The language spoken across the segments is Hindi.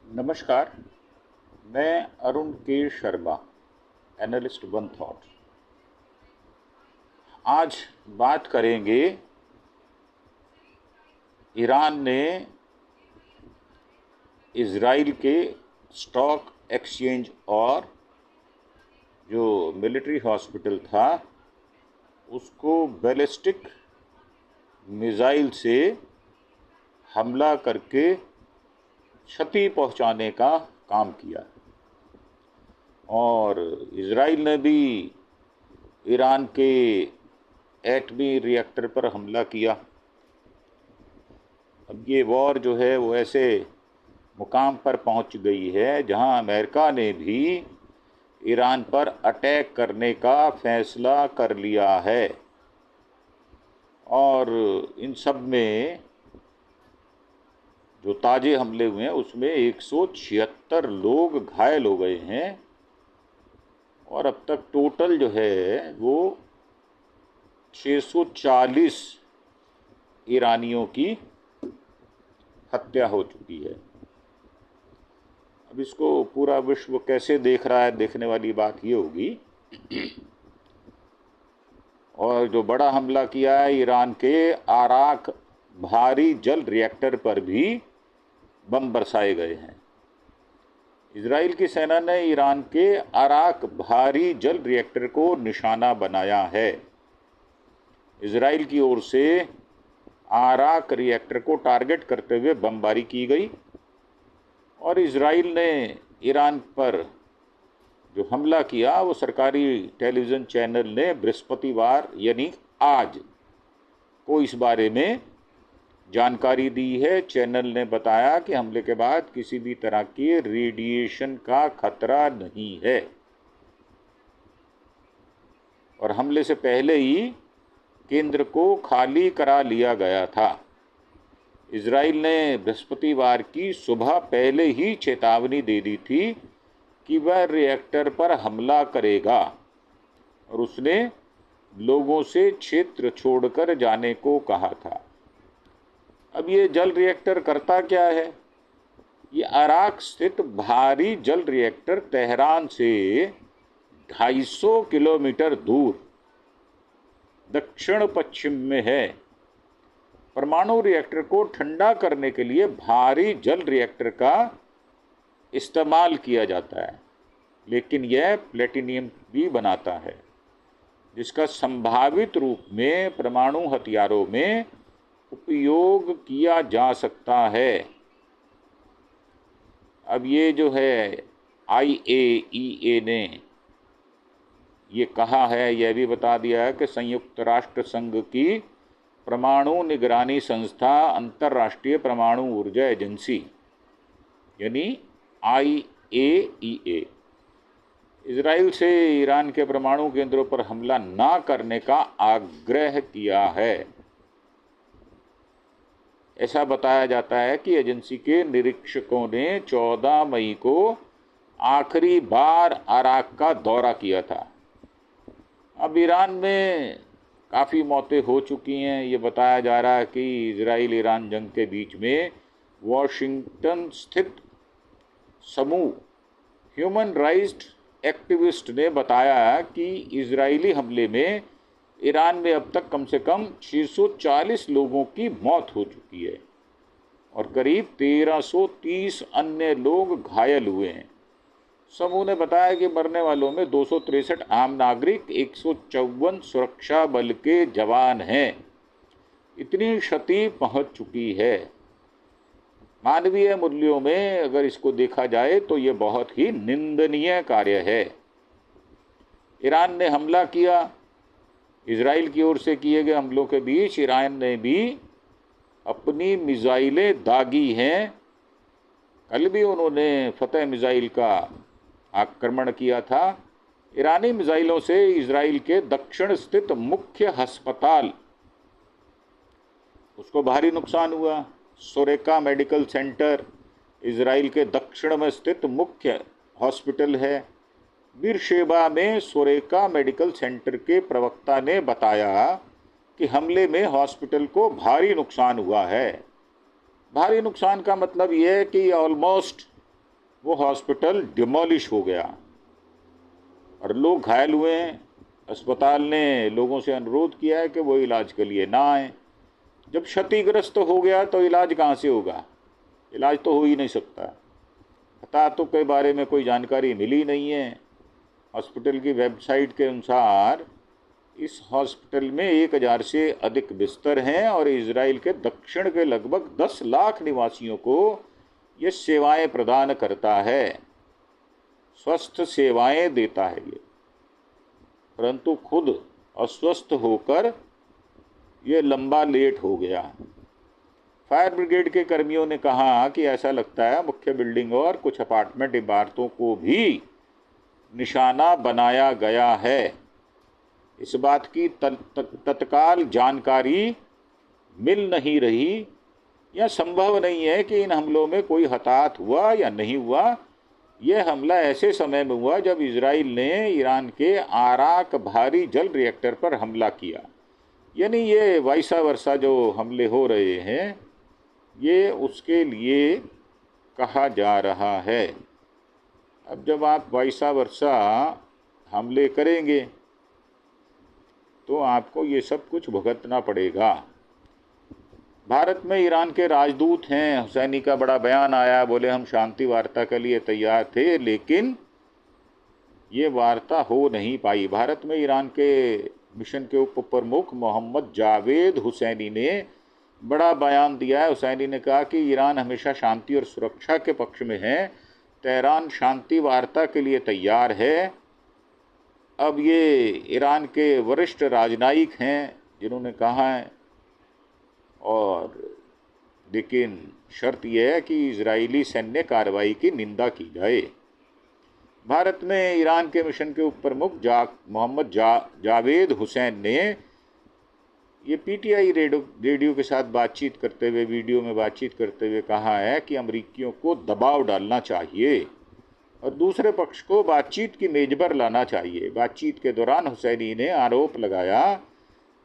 नमस्कार। मैं अरुण के शर्मा, एनालिस्ट वन थॉट। आज बात करेंगे ईरान ने इजराइल के स्टॉक एक्सचेंज और जो मिलिट्री हॉस्पिटल था उसको बैलिस्टिक मिसाइल से हमला करके क्षति पहुंचाने का काम किया और इजराइल ने भी ईरान के एटमी रिएक्टर पर हमला किया। अब ये वॉर जो है वो ऐसे मुकाम पर पहुंच गई है जहां अमेरिका ने भी ईरान पर अटैक करने का फैसला कर लिया है और इन सब में जो ताज़े हमले हुए हैं उसमें 176 लोग घायल हो गए हैं और अब तक टोटल जो है वो 640 ईरानियों की हत्या हो चुकी है। अब इसको पूरा विश्व कैसे देख रहा है, देखने वाली बात ये होगी। और जो बड़ा हमला किया है ईरान के आराक भारी जल रिएक्टर पर भी बम बरसाए गए हैं। इजराइल की सेना ने ईरान के अराक भारी जल रिएक्टर को निशाना बनाया है। इजराइल की ओर से आराक रिएक्टर को टारगेट करते हुए बमबारी की गई और इजराइल ने ईरान पर जो हमला किया वो सरकारी टेलीविज़न चैनल ने बृहस्पतिवार यानी आज को इस बारे में जानकारी दी है। चैनल ने बताया कि हमले के बाद किसी भी तरह के रेडिएशन का खतरा नहीं है और हमले से पहले ही केंद्र को खाली करा लिया गया था। इजराइल ने बृहस्पतिवार की सुबह पहले ही चेतावनी दे दी थी कि वह रिएक्टर पर हमला करेगा और उसने लोगों से क्षेत्र छोड़कर जाने को कहा था। अब ये जल रिएक्टर करता क्या है? ये अराक स्थित भारी जल रिएक्टर तेहरान से 250 किलोमीटर दूर दक्षिण पश्चिम में है। परमाणु रिएक्टर को ठंडा करने के लिए भारी जल रिएक्टर का इस्तेमाल किया जाता है, लेकिन यह प्लेटिनियम भी बनाता है जिसका संभावित रूप में परमाणु हथियारों में उपयोग किया जा सकता है। अब ये जो है IAEA ने ये कहा है, यह भी बता दिया है कि संयुक्त राष्ट्र संघ की परमाणु निगरानी संस्था अंतर्राष्ट्रीय परमाणु ऊर्जा एजेंसी यानी IAEA इजराइल से ईरान के परमाणु केंद्रों पर हमला ना करने का आग्रह किया है। ऐसा बताया जाता है कि एजेंसी के निरीक्षकों ने 14 मई को आखिरी बार अराक का दौरा किया था। अब ईरान में काफ़ी मौतें हो चुकी हैं। ये बताया जा रहा है कि इजराइल ईरान जंग के बीच में वॉशिंगटन स्थित समूह ह्यूमन राइट्स एक्टिविस्ट ने बताया कि इजरायली हमले में ईरान में अब तक कम से कम 640 लोगों की मौत हो चुकी है और करीब 1330 अन्य लोग घायल हुए हैं। समूह ने बताया कि मरने वालों में 263 आम नागरिक, 154 सुरक्षा बल के जवान हैं। इतनी क्षति पहुंच चुकी है। मानवीय मूल्यों में अगर इसको देखा जाए तो ये बहुत ही निंदनीय कार्य है। ईरान ने हमला किया। इजराइल की ओर से किए गए हमलों के बीच ईरान ने भी अपनी मिसाइलें दागी हैं। कल भी उन्होंने फतेह मिसाइल का आक्रमण किया था। ईरानी मिसाइलों से इजराइल के दक्षिण स्थित मुख्य अस्पताल उसको भारी नुकसान हुआ। सोरेका मेडिकल सेंटर इजराइल के दक्षिण में स्थित मुख्य हॉस्पिटल है। बीरशेबा में सोरेका मेडिकल सेंटर के प्रवक्ता ने बताया कि हमले में हॉस्पिटल को भारी नुकसान हुआ है। भारी नुकसान का मतलब ये है कि ऑलमोस्ट वो हॉस्पिटल डिमोलिश हो गया और लोग घायल हुए हैं। अस्पताल ने लोगों से अनुरोध किया है कि वो इलाज के लिए ना आए। जब क्षतिग्रस्त हो गया तो इलाज कहाँ से होगा? इलाज तो हो ही नहीं सकता। हताहतों के बारे में कोई जानकारी मिली नहीं है। हॉस्पिटल की वेबसाइट के अनुसार इस हॉस्पिटल में 1000 से अधिक बिस्तर हैं और इजराइल के दक्षिण के लगभग 10 लाख निवासियों को ये सेवाएं प्रदान करता है, स्वस्थ सेवाएं देता है ये, परंतु खुद अस्वस्थ होकर ये लंबा लेट हो गया। फायर ब्रिगेड के कर्मियों ने कहा कि ऐसा लगता है मुख्य बिल्डिंग और कुछ अपार्टमेंट इमारतों को भी निशाना बनाया गया है। इस बात की तत्काल जानकारी मिल नहीं रही या संभव नहीं है कि इन हमलों में कोई हताहत हुआ या नहीं हुआ। यह हमला ऐसे समय में हुआ जब इजराइल ने ईरान के आराक भारी जल रिएक्टर पर हमला किया। यानी ये वाइसा वर्षा जो हमले हो रहे हैं ये उसके लिए कहा जा रहा है। अब जब आप वाइसा वर्षा हमले करेंगे तो आपको ये सब कुछ भुगतना पड़ेगा। भारत में ईरान के राजदूत हैं, हुसैनी का बड़ा बयान आया, बोले हम शांति वार्ता के लिए तैयार थे लेकिन ये वार्ता हो नहीं पाई। भारत में ईरान के मिशन के उप प्रमुख मोहम्मद जावेद हुसैनी ने बड़ा बयान दिया है। हुसैनी ने कहा कि ईरान हमेशा शांति और सुरक्षा के पक्ष में है, तेहरान शांति वार्ता के लिए तैयार है। अब ये ईरान के वरिष्ठ राजनयिक हैं जिन्होंने कहा है, और लेकिन शर्त यह है कि इजरायली सैन्य कार्रवाई की निंदा की जाए। भारत में ईरान के मिशन के उप प्रमुख मोहम्मद जावेद हुसैन ने ये पीटीआई रेडियो के साथ बातचीत करते हुए, वीडियो में बातचीत करते हुए कहा है कि अमरीकियों को दबाव डालना चाहिए और दूसरे पक्ष को बातचीत की मेज पर लाना चाहिए। बातचीत के दौरान हुसैनी ने आरोप लगाया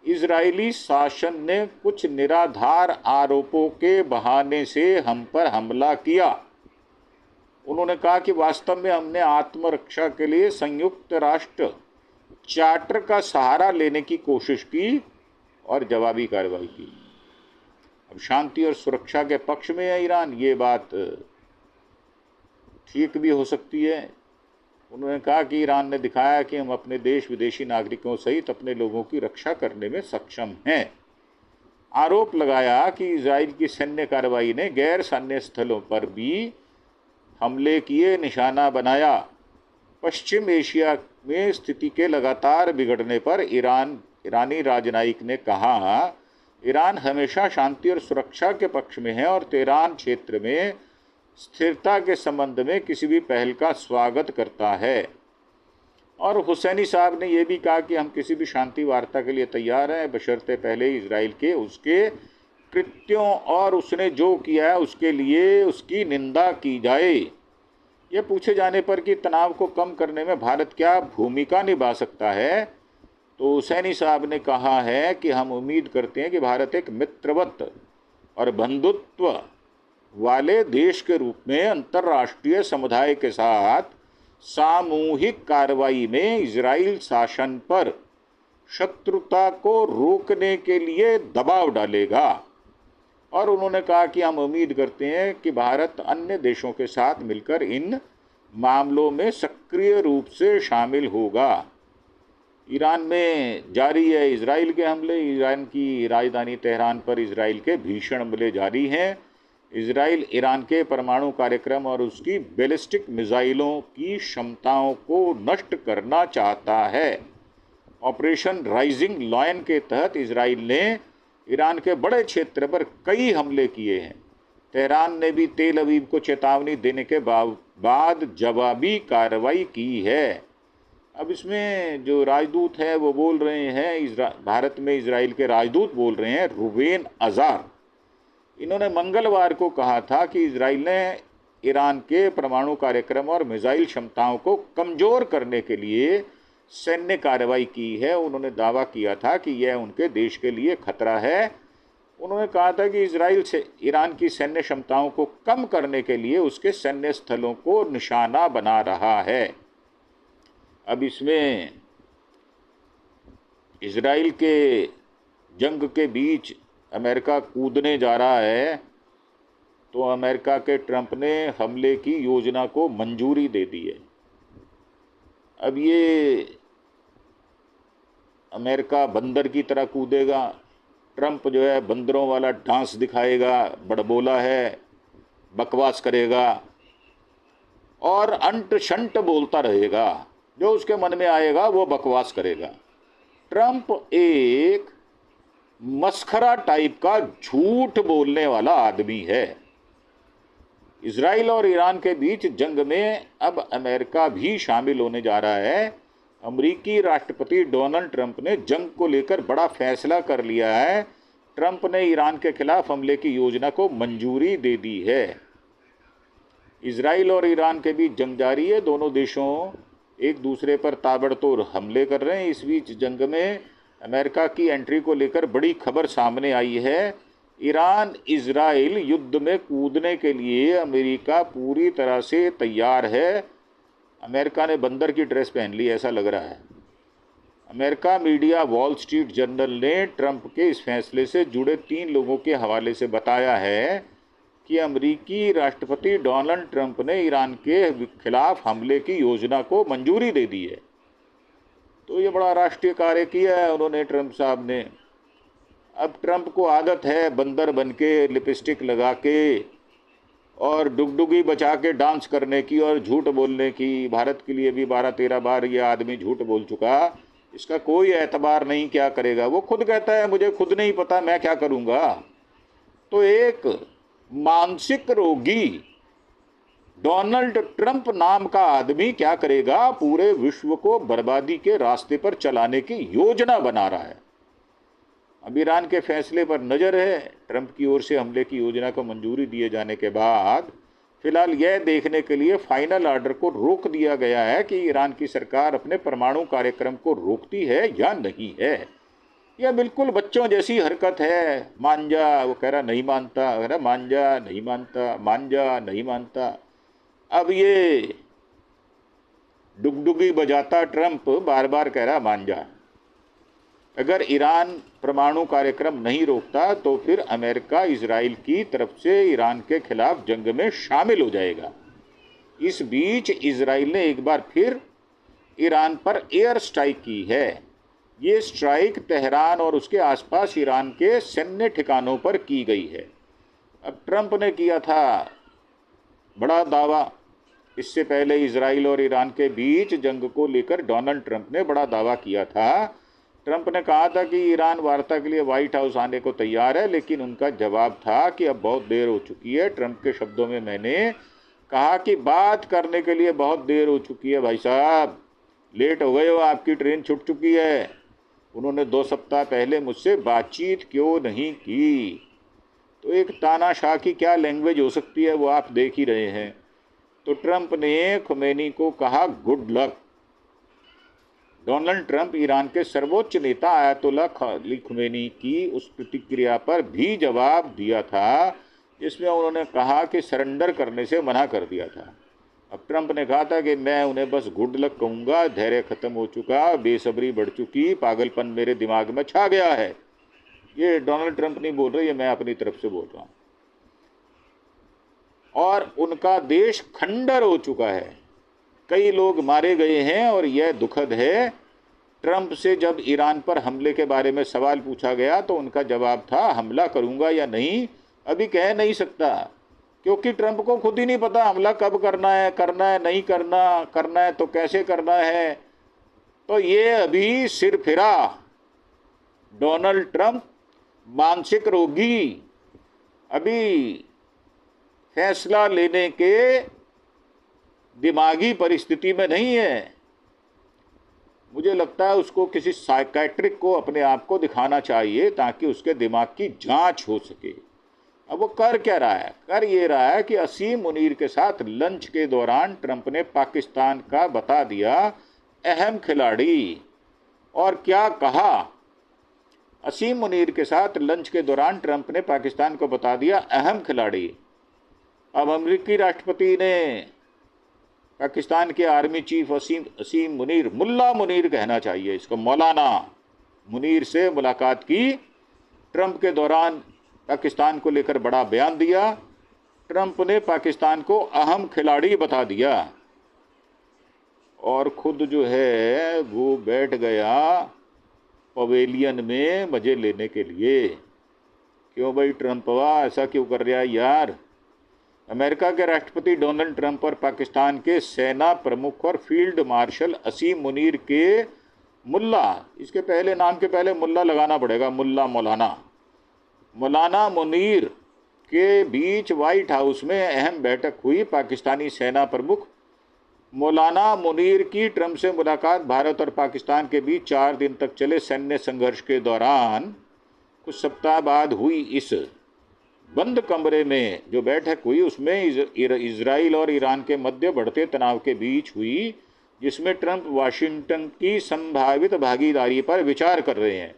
इजरायली शासन ने कुछ निराधार आरोपों के बहाने से हम पर हमला किया। उन्होंने कहा कि वास्तव में हमने आत्मरक्षा के लिए संयुक्त राष्ट्र चार्टर का सहारा लेने की कोशिश की और जवाबी कार्रवाई की। अब शांति और सुरक्षा के पक्ष में है ईरान, ये बात ठीक भी हो सकती है। उन्होंने कहा कि ईरान ने दिखाया कि हम अपने देश विदेशी नागरिकों सहित अपने लोगों की रक्षा करने में सक्षम हैं। आरोप लगाया कि इजराइल की सैन्य कार्रवाई ने गैर सैन्य स्थलों पर भी हमले किए, निशाना बनाया। पश्चिम एशिया में स्थिति के लगातार बिगड़ने पर ईरानी राजनयिक ने कहा ईरान हमेशा शांति और सुरक्षा के पक्ष में है और तेहरान क्षेत्र में स्थिरता के संबंध में किसी भी पहल का स्वागत करता है। और हुसैनी साहब ने यह भी कहा कि हम किसी भी शांति वार्ता के लिए तैयार हैं, बशर्ते पहले इजराइल के उसके कृत्यों और उसने जो किया है उसके लिए उसकी निंदा की जाए। यह पूछे जाने पर कि तनाव को कम करने में भारत क्या भूमिका निभा सकता है, तो हुसैनी साहब ने कहा है कि हम उम्मीद करते हैं कि भारत एक मित्रवत और बंधुत्व वाले देश के रूप में अंतर्राष्ट्रीय समुदाय के साथ सामूहिक कार्रवाई में इजराइल शासन पर शत्रुता को रोकने के लिए दबाव डालेगा। और उन्होंने कहा कि हम उम्मीद करते हैं कि भारत अन्य देशों के साथ मिलकर इन मामलों में सक्रिय रूप से शामिल होगा। ईरान में जारी है इजराइल के हमले। ईरान की राजधानी तेहरान पर इजराइल के भीषण हमले जारी हैं। इजराइल ईरान के परमाणु कार्यक्रम और उसकी बैलिस्टिक मिसाइलों की क्षमताओं को नष्ट करना चाहता है। ऑपरेशन राइजिंग लायन के तहत इजराइल ने ईरान के बड़े क्षेत्र पर कई हमले किए हैं। तेहरान ने भी तेल अवीव को चेतावनी देने के बाद जवाबी कार्रवाई की है। अब इसमें जो राजदूत है वो बोल रहे हैं, भारत में इजराइल के राजदूत बोल रहे हैं, रुवेन अजार। इन्होंने मंगलवार को कहा था कि इजराइल ने ईरान के परमाणु कार्यक्रम और मिसाइल क्षमताओं को कमज़ोर करने के लिए सैन्य कार्रवाई की है। उन्होंने दावा किया था कि यह उनके देश के लिए खतरा है उन्होंने कहा था कि इजराइल से ईरान की सैन्य क्षमताओं को कम करने के लिए उसके सैन्य स्थलों को निशाना बना रहा है। अब इसमें इजराइल के जंग के बीच अमेरिका कूदने जा रहा है, तो अमेरिका के ट्रंप ने हमले की योजना को मंजूरी दे दी है। अब ये अमेरिका बंदर की तरह कूदेगा, ट्रंप जो है बंदरों वाला डांस दिखाएगा, बड़बोला है, बकवास करेगा और अंट शंट बोलता रहेगा, जो उसके मन में आएगा वो बकवास करेगा। ट्रंप एक मस्खरा टाइप का झूठ बोलने वाला आदमी है। इजराइल और ईरान के बीच जंग में अब अमेरिका भी शामिल होने जा रहा है। अमेरिकी राष्ट्रपति डोनाल्ड ट्रंप ने जंग को लेकर बड़ा फैसला कर लिया है। ट्रंप ने ईरान के खिलाफ हमले की योजना को मंजूरी दे दी है। इजराइल और ईरान के बीच जंग जारी है। दोनों देशों एक दूसरे पर ताबड़तोड़ हमले कर रहे हैं। इस बीच जंग में अमेरिका की एंट्री को लेकर बड़ी खबर सामने आई है। ईरान इजराइल युद्ध में कूदने के लिए अमेरिका पूरी तरह से तैयार है। अमेरिका ने बंदर की ड्रेस पहन ली, ऐसा लग रहा है। America media wall street journal ने ट्रंप के इस फैसले से जुड़े 3 लोगों के हवाले से बताया है कि अमेरिकी राष्ट्रपति डोनाल्ड ट्रंप ने ईरान के खिलाफ हमले की योजना को मंजूरी दे दी है। तो ये बड़ा राष्ट्रीय कार्य किया है उन्होंने, ट्रंप साहब ने। अब ट्रंप को आदत है बंदर बन के, लिपस्टिक लगा के और डुगडुगी बचा के डांस करने की और झूठ बोलने की। भारत के लिए भी 12-13 बार ये आदमी झूठ बोल चुका। इसका कोई एतबार नहीं, क्या करेगा। वो खुद कहता है मुझे खुद नहीं पता मैं क्या करूँगा। तो एक मानसिक रोगी डोनाल्ड ट्रंप नाम का आदमी क्या करेगा, पूरे विश्व को बर्बादी के रास्ते पर चलाने की योजना बना रहा है। अब ईरान के फैसले पर नज़र है। ट्रंप की ओर से हमले की योजना को मंजूरी दिए जाने के बाद फिलहाल यह देखने के लिए फाइनल ऑर्डर को रोक दिया गया है कि ईरान की सरकार अपने परमाणु कार्यक्रम को रोकती है या नहीं है। यह बिल्कुल बच्चों जैसी हरकत है। मान जा, वो कह रहा नहीं मानता, कह रहा मान जा नहीं मानता, मान जा नहीं मानता। अब ये डुगडुगी बजाता ट्रंप बार बार कह रहा मान जा। अगर ईरान परमाणु कार्यक्रम नहीं रोकता तो फिर अमेरिका इजराइल की तरफ से ईरान के खिलाफ जंग में शामिल हो जाएगा। इस बीच इजराइल ने एक बार फिर ईरान पर एयर स्ट्राइक की है। ये स्ट्राइक तेहरान और उसके आसपास ईरान के सैन्य ठिकानों पर की गई है। अब ट्रंप ने किया था बड़ा दावा। इससे पहले इजराइल और ईरान के बीच जंग को लेकर डोनाल्ड ट्रंप ने बड़ा दावा किया था। ट्रंप ने कहा था कि ईरान वार्ता के लिए व्हाइट हाउस आने को तैयार है, लेकिन उनका जवाब था कि अब बहुत देर हो चुकी है। ट्रंप के शब्दों में मैंने कहा कि बात करने के लिए बहुत देर हो चुकी है भाई साहब, लेट हो गए हो, आपकी ट्रेन छूट चुकी है। उन्होंने 2 सप्ताह पहले मुझसे बातचीत क्यों नहीं की। तो एक तानाशाह की क्या लैंग्वेज हो सकती है वो आप देख ही रहे हैं। तो ट्रंप ने खुमैनी को कहा good luck. Donald Trump Iran के सर्वोच्च नेता आयतुल्लाह अली खुमैनी की उस प्रतिक्रिया पर भी जवाब दिया था जिसमें उन्होंने कहा कि सरेंडर करने से मना कर दिया था। अब ट्रंप ने कहा था कि मैं उन्हें बस गुड लक कहूँगा, धैर्य खत्म हो चुका, बेसब्री बढ़ चुकी, पागलपन मेरे दिमाग में छा गया है। ये डोनाल्ड ट्रंप नहीं बोल रहे, ये मैं अपनी तरफ से बोल रहा हूँ। और उनका देश खंडर हो चुका है, कई लोग मारे गए हैं और यह दुखद है। ट्रंप से जब ईरान पर हमले के बारे में सवाल पूछा गया तो उनका जवाब था हमला करूंगा या नहीं अभी कह नहीं सकता, क्योंकि ट्रंप को खुद ही नहीं पता हमला कब करना है नहीं करना, करना है तो कैसे करना है। तो ये अभी सिरफिरा डोनाल्ड ट्रंप मानसिक रोगी अभी फैसला लेने के दिमागी परिस्थिति में नहीं है। मुझे लगता है उसको किसी साइकेट्रिक को अपने आप को दिखाना चाहिए ताकि उसके दिमाग की जांच हो सके। अब वो कर क्या रहा है? कर ये रहा है कि असीम मुनीर के साथ लंच के दौरान ट्रंप ने पाकिस्तान का बता दिया अहम खिलाड़ी। और क्या कहा? असीम मुनीर के साथ लंच के दौरान ट्रंप ने पाकिस्तान को बता दिया अहम खिलाड़ी। अब अमेरिकी राष्ट्रपति ने पाकिस्तान के आर्मी चीफ असीम मुनीर, मुल्ला मुनीर कहना चाहिए इसको, मौलाना मुनीर से मुलाकात की। ट्रंप के दौरान पाकिस्तान को लेकर बड़ा बयान दिया। ट्रंप ने पाकिस्तान को अहम खिलाड़ी बता दिया और खुद जो है वो बैठ गया पवेलियन में मज़े लेने के लिए। क्यों भाई ट्रंपवा, ऐसा क्यों कर रहा है यार? अमेरिका के राष्ट्रपति डोनाल्ड ट्रंप और पाकिस्तान के सेना प्रमुख और फील्ड मार्शल असीम मुनीर के मुल्ला, इसके पहले नाम के पहले मुल्ला लगाना पड़ेगा, मुल्ला मौलाना मुनीर के बीच व्हाइट हाउस में अहम बैठक हुई। पाकिस्तानी सेना प्रमुख मौलाना मुनीर की ट्रंप से मुलाकात भारत और पाकिस्तान के बीच 4 दिन तक चले सैन्य संघर्ष के दौरान कुछ सप्ताह बाद हुई। इस बंद कमरे में जो बैठक हुई उसमें इजराइल और ईरान के मध्य बढ़ते तनाव के बीच हुई, जिसमें ट्रंप वाशिंगटन की संभावित भागीदारी पर विचार कर रहे हैं।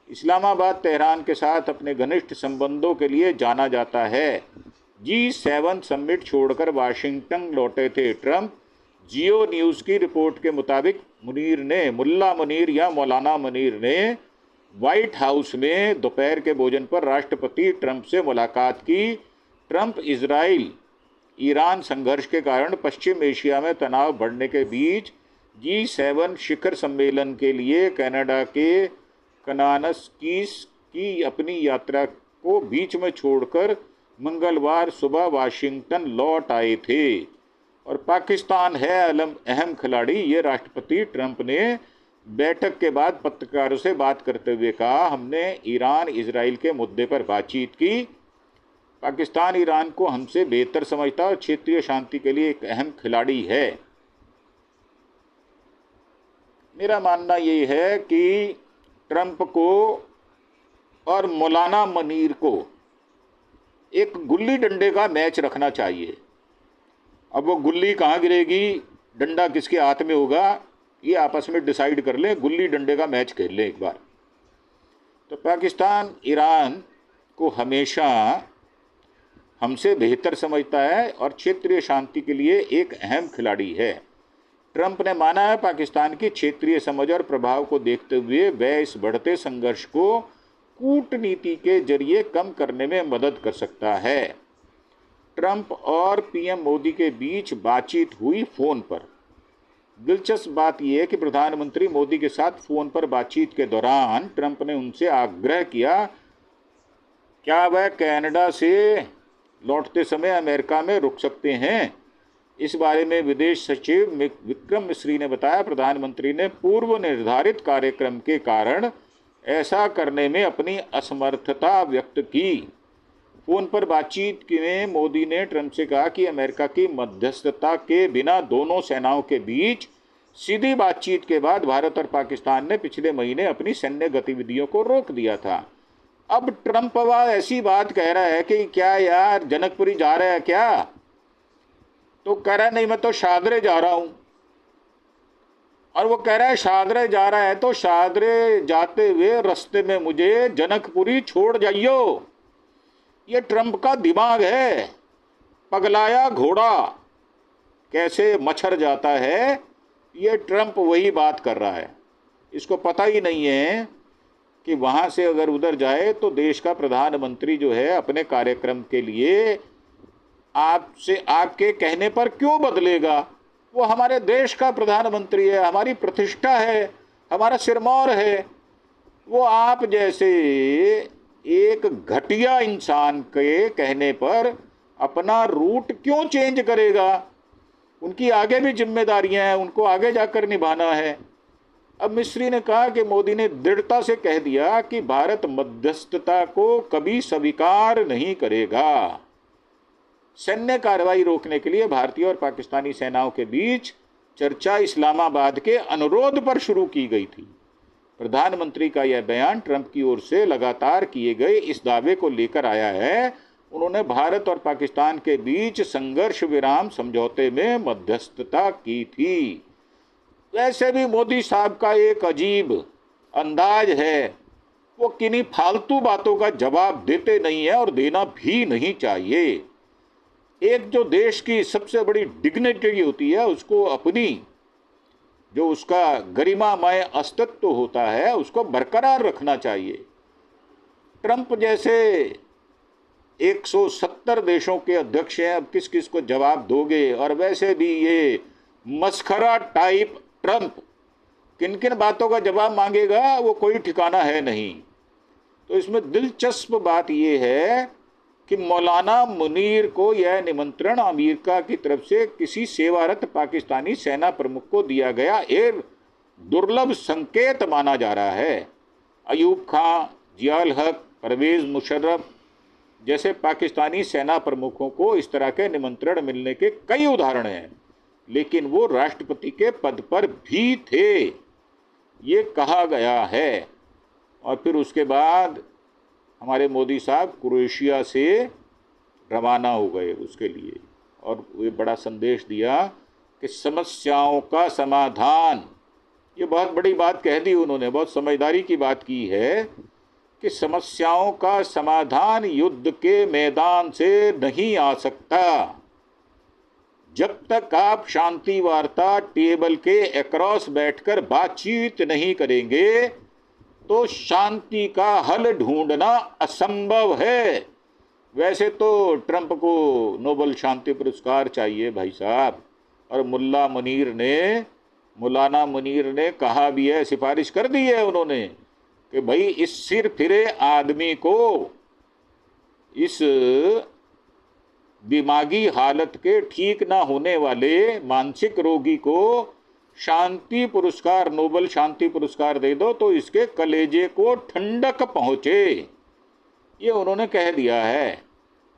इस्लामाबाद तेहरान के साथ अपने घनिष्ठ संबंधों के लिए जाना जाता है। G7 समिट छोड़कर वाशिंगटन लौटे थे ट्रंप। जियो न्यूज़ की रिपोर्ट के मुताबिक मुल्ला मुनीर या मौलाना मुनीर ने व्हाइट हाउस में दोपहर के भोजन पर राष्ट्रपति ट्रंप से मुलाकात की। ट्रंप इजराइल ईरान संघर्ष के कारण पश्चिम एशिया में तनाव बढ़ने के बीच G7 शिखर सम्मेलन के लिए कनाडा के कनानस की अपनी यात्रा को बीच में छोड़कर मंगलवार सुबह वाशिंगटन लौट आए थे। और पाकिस्तान है अहम खिलाड़ी, ये राष्ट्रपति ट्रंप ने बैठक के बाद पत्रकारों से बात करते हुए कहा। हमने ईरान इजराइल के मुद्दे पर बातचीत की। पाकिस्तान ईरान को हमसे बेहतर समझता है और क्षेत्रीय शांति के लिए एक अहम खिलाड़ी है। मेरा मानना ये है कि ट्रंप को और मौलाना मुनीर को एक गुल्ली डंडे का मैच रखना चाहिए। अब वो गुल्ली कहाँ गिरेगी, डंडा किसके हाथ में होगा, ये आपस में डिसाइड कर लें, गुल्ली डंडे का मैच खेल लें एक बार। तो पाकिस्तान ईरान को हमेशा हमसे बेहतर समझता है और क्षेत्रीय शांति के लिए एक अहम खिलाड़ी है। ट्रंप ने माना है पाकिस्तान की क्षेत्रीय समझ और प्रभाव को देखते हुए वह इस बढ़ते संघर्ष को कूटनीति के जरिए कम करने में मदद कर सकता है। ट्रंप और पीएम मोदी के बीच बातचीत हुई फ़ोन पर। दिलचस्प बात यह है कि प्रधानमंत्री मोदी के साथ फ़ोन पर बातचीत के दौरान ट्रंप ने उनसे आग्रह किया क्या वह कनाडा से लौटते समय अमेरिका में रुक सकते हैं। इस बारे में विदेश सचिव विक्रम मिस्री ने बताया, प्रधानमंत्री ने पूर्व निर्धारित कार्यक्रम के कारण ऐसा करने में अपनी असमर्थता व्यक्त की। फ़ोन पर बातचीत में मोदी ने ट्रंप से कहा कि अमेरिका की मध्यस्थता के बिना दोनों सेनाओं के बीच सीधी बातचीत के बाद भारत और पाकिस्तान ने पिछले महीने अपनी सैन्य गतिविधियों को रोक दिया था। अब ट्रंप ऐसी बात कह रहा है कि क्या यार जनकपुरी जा रहा है क्या, तो कह रहा है नहीं मैं तो शादरे जा रहा हूँ। और वो कह रहा है शादरे जा रहा है तो शादरे जाते हुए रास्ते में मुझे जनकपुरी छोड़ जाइयो। ये ट्रंप का दिमाग है, पगलाया घोड़ा कैसे मच्छर जाता है, ये ट्रंप वही बात कर रहा है। इसको पता ही नहीं है कि वहाँ से अगर उधर जाए तो देश का प्रधानमंत्री जो है अपने कार्यक्रम के लिए आपसे आपके कहने पर क्यों बदलेगा। वो हमारे देश का प्रधानमंत्री है, हमारी प्रतिष्ठा है, हमारा सिरमौर है। वो आप जैसे एक घटिया इंसान के कहने पर अपना रूट क्यों चेंज करेगा। उनकी आगे भी जिम्मेदारियां हैं, उनको आगे जाकर निभाना है। अब मिस्री ने कहा कि मोदी ने दृढ़ता से कह दिया कि भारत मध्यस्थता को कभी स्वीकार नहीं करेगा। सैन्य कार्रवाई रोकने के लिए भारतीय और पाकिस्तानी सेनाओं के बीच चर्चा इस्लामाबाद के अनुरोध पर शुरू की गई थी। प्रधानमंत्री का यह बयान ट्रंप की ओर से लगातार किए गए इस दावे को लेकर आया है। उन्होंने भारत और पाकिस्तान के बीच संघर्ष विराम समझौते में मध्यस्थता की थी। वैसे भी मोदी साहब का एक अजीब अंदाज है, वो किन्हीं फालतू बातों का जवाब देते नहीं है और देना भी नहीं चाहिए। एक जो देश की सबसे बड़ी डिग्निटी होती है, उसको अपनी जो उसका गरिमामय अस्तित्व होता है उसको बरकरार रखना चाहिए। ट्रंप जैसे 170 देशों के अध्यक्ष हैं, अब किस किस को जवाब दोगे? और वैसे भी ये मस्खरा टाइप ट्रंप किन किन बातों का जवाब मांगेगा वो कोई ठिकाना है नहीं। तो इसमें दिलचस्प बात यह है कि मौलाना मुनीर को यह निमंत्रण अमेरिका की तरफ से किसी सेवारत पाकिस्तानी सेना प्रमुख को दिया गया एक दुर्लभ संकेत माना जा रहा है। अयूब खां, जियाउल हक, परवेज मुशर्रफ जैसे पाकिस्तानी सेना प्रमुखों को इस तरह के निमंत्रण मिलने के कई उदाहरण हैं, लेकिन वो राष्ट्रपति के पद पर भी थे, ये कहा गया है। और फिर उसके बाद हमारे मोदी साहब क्रोएशिया से रवाना हो गए उसके लिए, और ये बड़ा संदेश दिया कि समस्याओं का समाधान, ये बहुत बड़ी बात कह दी उन्होंने, बहुत समझदारी की बात की है कि समस्याओं का समाधान युद्ध के मैदान से नहीं आ सकता। जब तक आप शांति वार्ता टेबल के अक्रॉस बैठकर बातचीत नहीं करेंगे तो शांति का हल ढूंढना असंभव है। वैसे तो ट्रंप को नोबेल शांति पुरस्कार चाहिए भाई साहब, और मौलाना मुनीर ने कहा भी है, सिफारिश कर दी है उन्होंने कि भाई इस सिर फिरे आदमी को, इस दिमागी हालत के ठीक ना होने वाले मानसिक रोगी को शांति पुरस्कार, नोबेल शांति पुरस्कार दे दो तो इसके कलेजे को ठंडक पहुंचे, ये उन्होंने कह दिया है।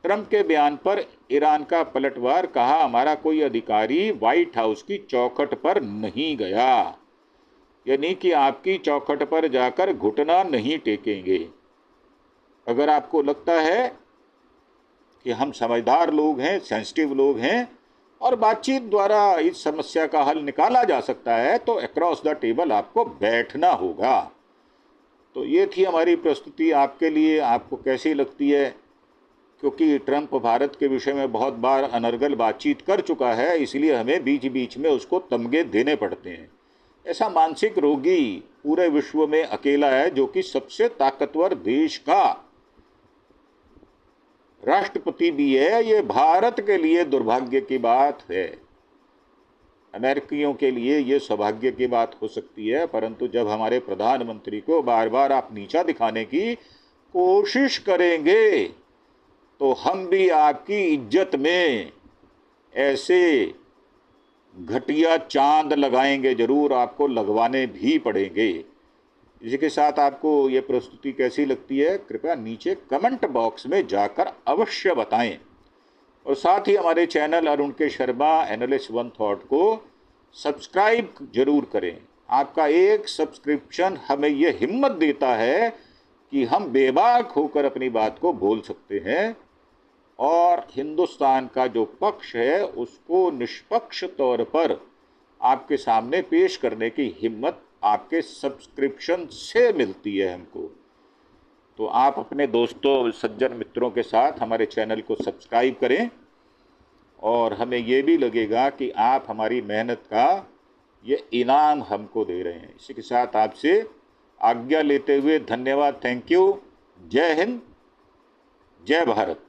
ट्रंप के बयान पर ईरान का पलटवार, कहा हमारा कोई अधिकारी व्हाइट हाउस की चौखट पर नहीं गया, यानी कि आपकी चौखट पर जाकर घुटना नहीं टेकेंगे। अगर आपको लगता है कि हम समझदार लोग हैं, सेंसिटिव लोग हैं और बातचीत द्वारा इस समस्या का हल निकाला जा सकता है, तो अक्रॉस द टेबल आपको बैठना होगा। तो ये थी हमारी प्रस्तुति आपके लिए। आपको कैसी लगती है? क्योंकि ट्रंप भारत के विषय में बहुत बार अनर्गल बातचीत कर चुका है, इसलिए हमें बीच बीच में उसको तमगे देने पड़ते हैं। ऐसा मानसिक रोगी पूरे विश्व में अकेला है, जो कि सबसे ताकतवर देश का राष्ट्रपति भी है। ये भारत के लिए दुर्भाग्य की बात है, अमेरिकियों के लिए ये सौभाग्य की बात हो सकती है, परंतु जब हमारे प्रधानमंत्री को बार बार आप नीचा दिखाने की कोशिश करेंगे तो हम भी आपकी इज्जत में ऐसे घटिया चांद लगाएंगे, जरूर आपको लगवाने भी पड़ेंगे। इसी के साथ आपको ये प्रस्तुति कैसी लगती है कृपया नीचे कमेंट बॉक्स में जाकर अवश्य बताएं, और साथ ही हमारे चैनल अरुण के शर्मा एनालिस्ट वन थॉट को सब्सक्राइब जरूर करें। आपका एक सब्सक्रिप्शन हमें यह हिम्मत देता है कि हम बेबाक होकर अपनी बात को बोल सकते हैं और हिंदुस्तान का जो पक्ष है उसको निष्पक्ष तौर पर आपके सामने पेश करने की हिम्मत आपके सब्सक्रिप्शन से मिलती है हमको। तो आप अपने दोस्तों, सज्जन मित्रों के साथ हमारे चैनल को सब्सक्राइब करें, और हमें ये भी लगेगा कि आप हमारी मेहनत का ये इनाम हमको दे रहे हैं। इसी के साथ आपसे आज्ञा लेते हुए धन्यवाद, थैंक यू, जय हिंद, जय भारत।